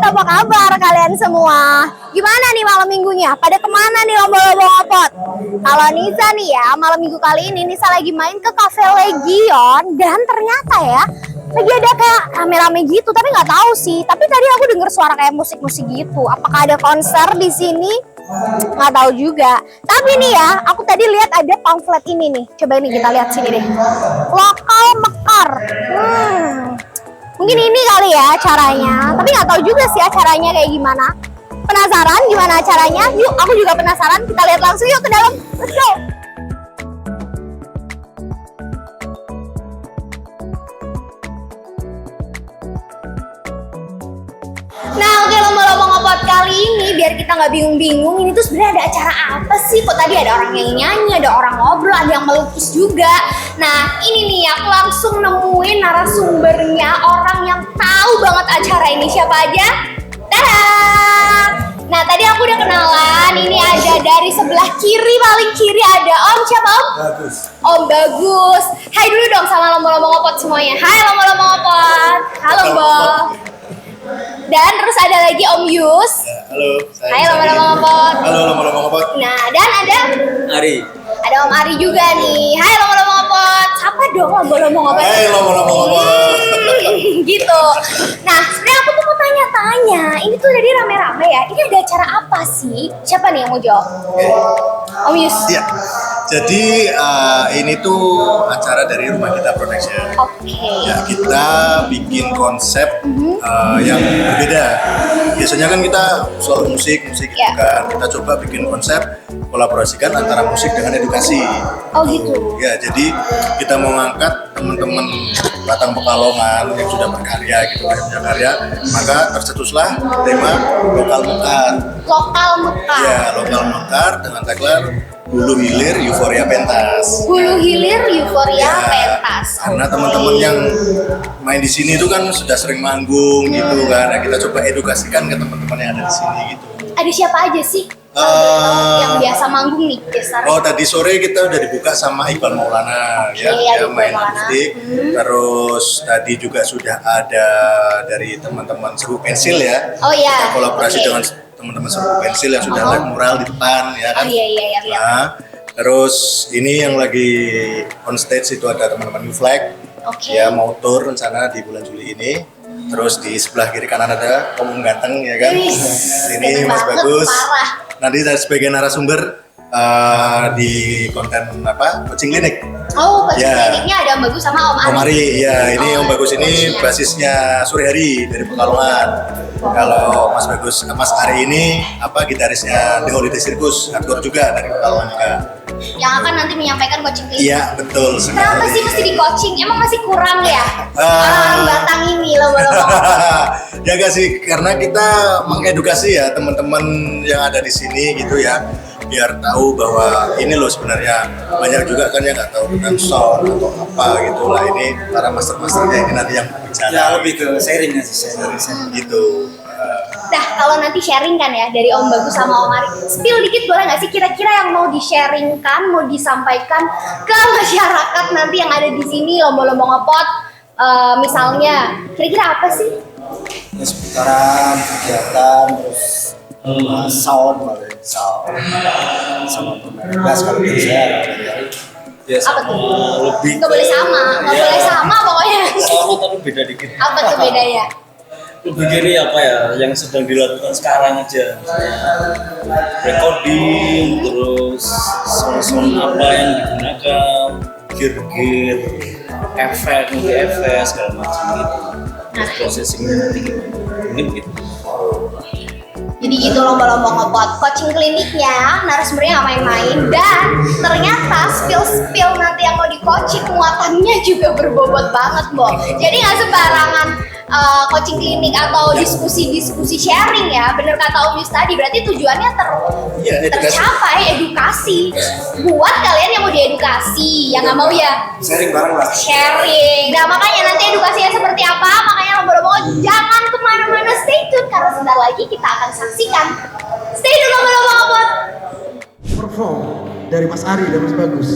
Ngopot, apa kabar kalian semua? Gimana nih malam minggunya? Pada kemana nih lomba-lomba ngopot? Kalau Nisa nih ya, malam minggu kali ini Nisa lagi main ke Cafe Legion. Dan ternyata ya, lagi ada kayak rame-rame gitu, tapi nggak tahu sih. Tapi tadi aku dengar suara kayak musik-musik gitu. Apakah ada konser di sini? Nggak tahu juga. Tapi nih ya, aku tadi lihat ada pamflet ini nih. Coba ini kita lihat sini deh. Lokal Mekar. Mungkin ini kali ya acaranya. Tapi nggak tahu juga sih acaranya kayak gimana. Penasaran gimana acaranya? Yuk, aku juga penasaran. Kita lihat langsung yuk ke dalam. Let's go. Nah, oke, lomba-lomba ngopot kali ini biar kita nggak bingung-bingung, ini tuh sebenarnya ada acara apa sih? Kok tadi ada orang yang nyanyi, ada orang ngobrol, ada yang melukis juga. Nah, ini nih aku langsung nemuin narasumbernya, orang yang tahu banget acara ini. Siapa aja? Tada! Nah, tadi aku udah kenalan. Ini ada dari sebelah kiri, paling kiri ada Om. Siapa Om? Bagus. Om Bagus. Hai dulu dong sama lomba-lomba ngopot semuanya. Hai lomba-lomba ngopot. Halo Mbak. Dan terus ada lagi Om Yus. Ya, halo. Hai lomba-lomba ngopot. Halo lomba-lomba ngopot. Nah, dan ada Ari. Ada Om Ari juga nih. Hai lomba-lomba ngopot. Siapa dong lomba-lomba ngopot? Hai lomba-lomba ngopot. Gitu. Nah, sebenarnya aku tuh mau tanya-tanya. Ini tuh tadi rame-rame ya. Ini ada acara apa sih? Siapa nih yang mau jawab? Om Yus. Iya. Jadi ini tuh acara dari Rumah Kita Production. Oke. Ya, kita bikin konsep yang berbeda. Biasanya kan kita selalu musik gitu Yeah. kan. Kita coba bikin konsep kolaborasikan antara musik dengan edukasi. Oh gitu. Ya, jadi kita mau ngangkat teman-teman Batang Pekalongan yang sudah berkarya gitu, yang punya karya, maka tercetuslah tema lokal mekar. Lokal Mekar. Ya, lokal mekar dengan tagline Hulu Hilir Euforia Pentas. Hulu Hilir Euforia Ya, Pentas. karena teman-teman yang main di sini itu kan sudah sering manggung gitu kan. Nah, kita coba edukasikan ke teman-teman yang ada di sini gitu. Ada siapa aja sih? Yang biasa manggung nih, biasa. Oh, tadi sore kita udah dibuka sama Iqbal Maulana. Oke, ada Iqbal main Maulana. akustik. Terus tadi juga sudah ada dari teman-teman Seru Pensil ya. Oh iya. Kita kolaborasi Oke. dengan teman-teman Seru Pensil yang sudah live mural di depan ya kan. Oh iya. Nah, terus ini yang lagi on stage itu ada teman-teman New Flag. Oke. Ya, mau tour rencana di bulan Juli ini. Terus di sebelah kiri kanan ada Om Ganteng ya kan. Wih, Ini ganteng Mas banget, Bagus. parah. Nanti saya sebagai narasumber di konten coaching klinik. Oh, coaching Ya. kliniknya ada Om Bagus sama Om Ari. Om Ari, ya ini Oh, Om Bagus ini coachnya. basisnya sore hari dari Pekalongan. Kalau Mas Bagus, Mas Ari ini gitarisnya The Holiday Circus, aktor juga dari Pekalongan juga. Yang akan nanti menyampaikan coaching klinik. Iya betul Kenapa sekali. sih mesti di coaching? Emang masih kurang ya? Ah. Orang-orang Batang ini lomba-lomba ngopot. Ya gak sih, karena kita mengedukasi ya teman-teman yang ada di sini gitu ya, biar tahu bahwa ini loh sebenarnya banyak juga kan yang nggak tahu tentang sound atau apa gitu lah. Ini para master-masternya ini nanti yang bicara. Ya lebih ke sharing ya sih, sharing. Gitu. Nah, kalau nanti sharing kan ya dari Om Bagus sama Om Ari, spill dikit boleh nggak sih kira-kira yang mau di-sharingkan, mau disampaikan ke masyarakat nanti yang ada di sini lomba-lomba ngopot, misalnya kira-kira apa sih? Ya seputaran kegiatan terus sound sama pemerintah kalau dari saya ya Apa tuh? lebih Nggak boleh sama, nggak ya, boleh sama pokoknya. sama tapi beda dikit. Apa tuh bedanya? Lebih gini apa ya yang sedang dilakukan sekarang aja, misalnya recording terus sound apa yang digunakan, gear efek segala macam gitu. Terus processingnya nanti gimana? Ini begitu. Jadi gitu lomba-lomba ngopot, coaching kliniknya narasumbernya nggak main-main, dan ternyata spill nanti yang mau di coaching muatannya juga berbobot banget, Bo. Jadi nggak sembarangan coaching klinik atau diskusi sharing ya. Bener kata Om Yus tadi, berarti tujuannya Iya, edukasi. tercapai, edukasi. Buat kalian yang mau diedukasi, yang nggak mau ya Sharing bareng lah. sharing. Nah, makanya nanti edukasinya seperti apa? Makanya lomba-lomba jangan kemana-mana, stay tune karena sebentar lagi kita akan saksikan. Stay tune lomba-lomba ngopot. Perform dari Mas Ari dan Mas Bagus.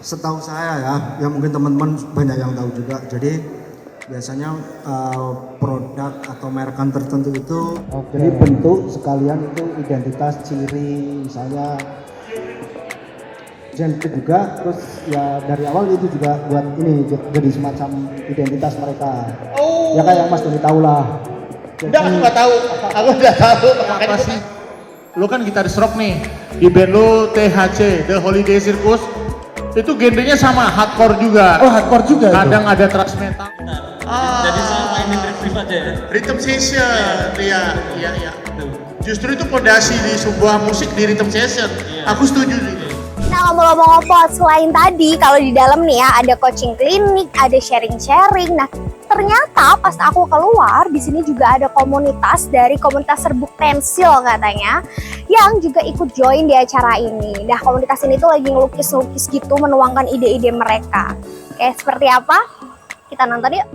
Setahu saya ya mungkin teman-teman banyak yang tahu juga. Jadi biasanya produk atau merekan tertentu itu jadi bentuk sekalian itu identitas ciri, misalnya identik juga, terus ya dari awal itu juga buat ini jadi semacam identitas mereka. Ya kayak Mas Doni tahu lah. Enggak, aku nggak tahu. Aku nggak tahu. Apa sih? Lu kan gitaris rock nih. Di band lu THC, The Holiday Circus. Itu genrenya sama, hardcore juga. Oh, hardcore juga. Kadang ada thrash metal. Jadi saya mainin riff aja ya. Rhythm session, iya. Justru itu fondasi di sebuah musik di rhythm session. Aku setuju sih. Nah, ngomong-ngomong Opot, selain tadi kalau di dalam nih ya ada coaching klinik, ada sharing-sharing. Nah, ternyata pas aku keluar di sini juga ada komunitas dari komunitas serbuk pensil katanya yang juga ikut join di acara ini. Nah, komunitas ini tuh lagi ngelukis-lukis gitu, menuangkan ide-ide mereka. Oke, seperti apa? Kita nonton yuk.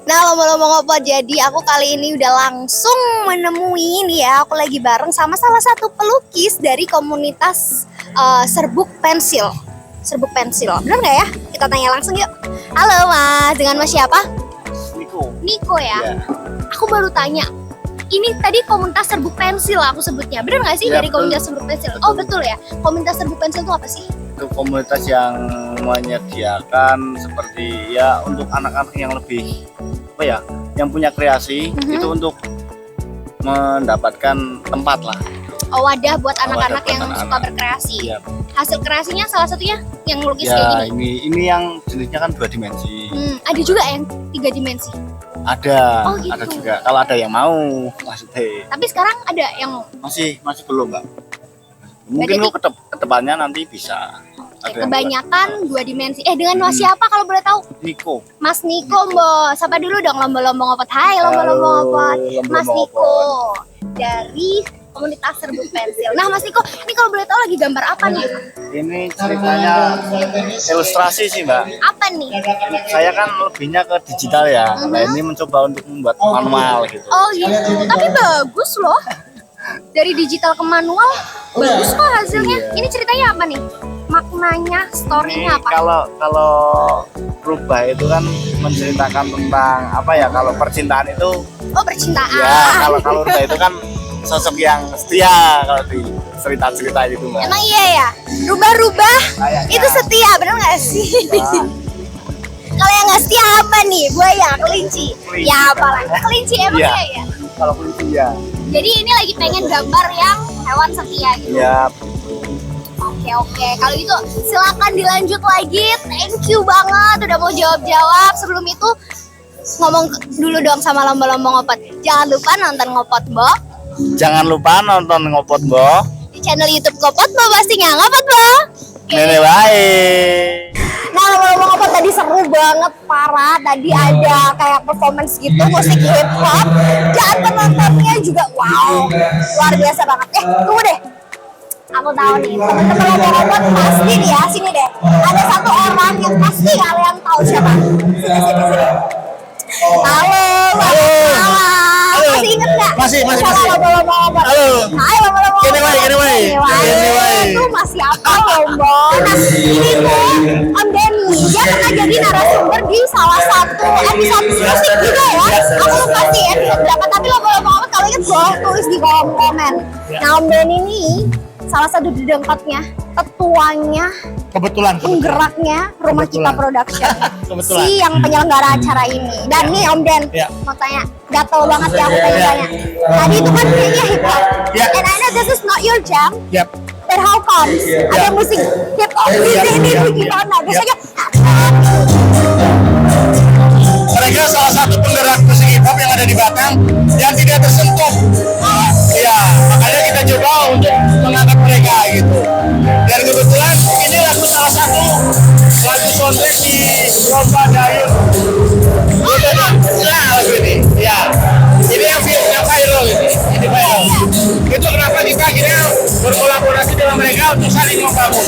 Nah, ngomong-ngomong apa, jadi aku kali ini udah langsung menemui nih ya, aku lagi bareng sama salah satu pelukis dari komunitas serbuk pensil. Serbuk pensil, bener nggak ya? Kita tanya langsung yuk. Halo Mas, dengan Mas siapa? Niko ya? Iya. Aku baru tanya, ini tadi komunitas serbuk pensil aku sebutnya, bener nggak sih Ya, dari betul. komunitas serbuk pensil? Oh betul ya, komunitas serbuk pensil itu apa sih? Itu komunitas yang menyediakan seperti ya untuk anak-anak yang lebih apa ya, yang punya kreasi itu untuk mendapatkan tempat lah. Oh, wadah buat anak-anak buat yang anak-anak. suka berkreasi. Iya. Hasil kreasinya salah satunya yang melukis kayak Ya gini. ini yang jenisnya kan 2 dimensi. Ada juga yang 3 dimensi. Ada, Oh, gitu. ada juga. Kalau ada yang mau, maksudnya Tapi sekarang ada yang masih belum Mbak. Mungkin Berarti- lu kedepannya nanti bisa. Ada yang kebanyakan 2 dimensi. Dengan Mas siapa kalau boleh tahu? buat Niko. Mas Niko, Mbak. Sapa dulu dong lomba-lomba ngopot. Hai lomba-lomba Halo, ngopot. lomba-lomba Mas Niko dari komunitas serbuk pensil. Nah, Mas Niko, ini kalau boleh tahu lagi gambar apa nih? Ini ceritanya ilustrasi sih Mbak. Apa nih? Saya kan lebihnya ke digital ya. Nah ini mencoba untuk membuat manual gitu. Oh gitu. Tapi bagus loh. Dari digital ke manual bagus kok hasilnya. Ini ceritanya apa nih? Maknanya, Ini story-nya apa? kalau rubah itu kan menceritakan tentang apa ya, kalau percintaan itu Oh, percintaan. ya kalau rubah itu kan sosok yang setia kalau di cerita-cerita gitu Mbak. Emang iya ya? Rubah-rubah Kayaknya. itu setia, bener nggak sih? Kalau yang nggak setia apa nih? Buaya, kelinci. Kelinci. Ya apalah, kelinci emang Iya. iya ya. Kalau polisi ya. Jadi ini lagi pengen gambar yang hewan setia gitu. Ya Oke, kalau gitu silakan dilanjut lagi. Thank you banget udah mau jawab-jawab. Sebelum itu ngomong dulu dong sama lomba-lomba ngopot. Jangan lupa nonton Ngopot Bo jangan lupa nonton Ngopot Bo. di channel YouTube Ngopot Bo, pastinya Ngopot Bo. Nenek baik. Nah, lomba-lomba ngopot tadi seru banget, parah. Tadi ada kayak performance gitu, musik hip hop. Dan penontonnya juga wow, luar biasa banget. Tunggu deh. Aku tahu nih, teman-teman lomba-lomba pasti nih ya, sini deh. Ada satu orang yang pasti kalian tahu siapa. Sini. Halo, masih inget nggak? Masih. Sama lomba-lomba ngopot. Halo. Hai lomba-lomba Kene wae. Itu masih apa lomba? Nah, ini tuh Om Denny, dia pernah jadi narasumber di salah satu episode musik juga ya. Aku lupa sih episode berapa, tapi lomba-lomba ngopot kalau inget boleh tulis di kolom komen. Nah, Om Denny ini salah satu dengkotnya, ketuanya, Kebetulan. penggeraknya Rumah Kita Production. Kebetulan. Si yang penyelenggara acara ini. Dan nih Om Den, Ya. mau tanya, gatel banget ya aku pengen tanya. Tadi itu kan kayaknya hip hop. Ya. And I know this is not your jam, Yap. but how comes ada musik hip hop di sini gimana? Biasanya Mereka salah satu penggerak musik hip hop yang ada di Batam yang tidak tersentuh. Iya, makanya kita coba untuk mengangkat mereka gitu. Dan kebetulan ini lagu salah satu lagu soundtrack di lomba dayung. Nah, lagu ini, ya. Ini yang viral ini viral. Itu kenapa kita akhirnya berkolaborasi dengan mereka untuk saling membangun.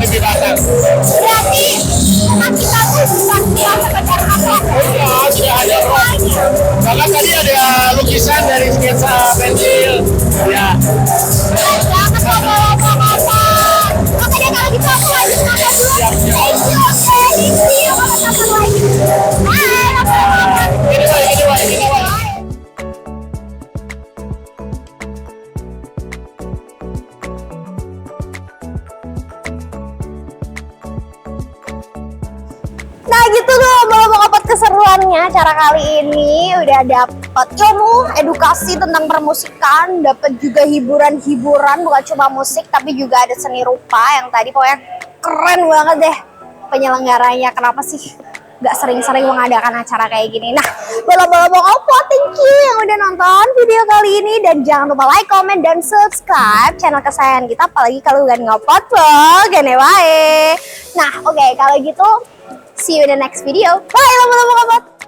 Lebih batang. Berarti rumah kita tuh bukan cuma sekedar apa? Sudah ada bahkan tadi ada lukisan dari sketsa pensil. Ya. Jangan ngomong-ngomong apa. Oke deh kalau gitu aku lanjut makan dulu. Thank you, oke. Thank you. Kapan-kapan lagi. Bye. Lama-lama. Ini Pak. Nah gitu loh lomba ngopot keseruannya. Acara kali ini udah dapet ilmu, edukasi tentang permusikan, dapet juga hiburan-hiburan, bukan cuma musik tapi juga ada seni rupa yang tadi pokoknya keren banget deh penyelenggaranya. Kenapa sih gak sering-sering mengadakan acara kayak gini? Nah, lomba-lomba ngopot, thank you yang udah nonton video kali ini, dan jangan lupa like, comment, dan subscribe channel kesayangan kita, apalagi kalau udah ngopot loh, gane wae. Nah, oke, kalau gitu see you in the next video. Bye, lomba-lomba ngopot.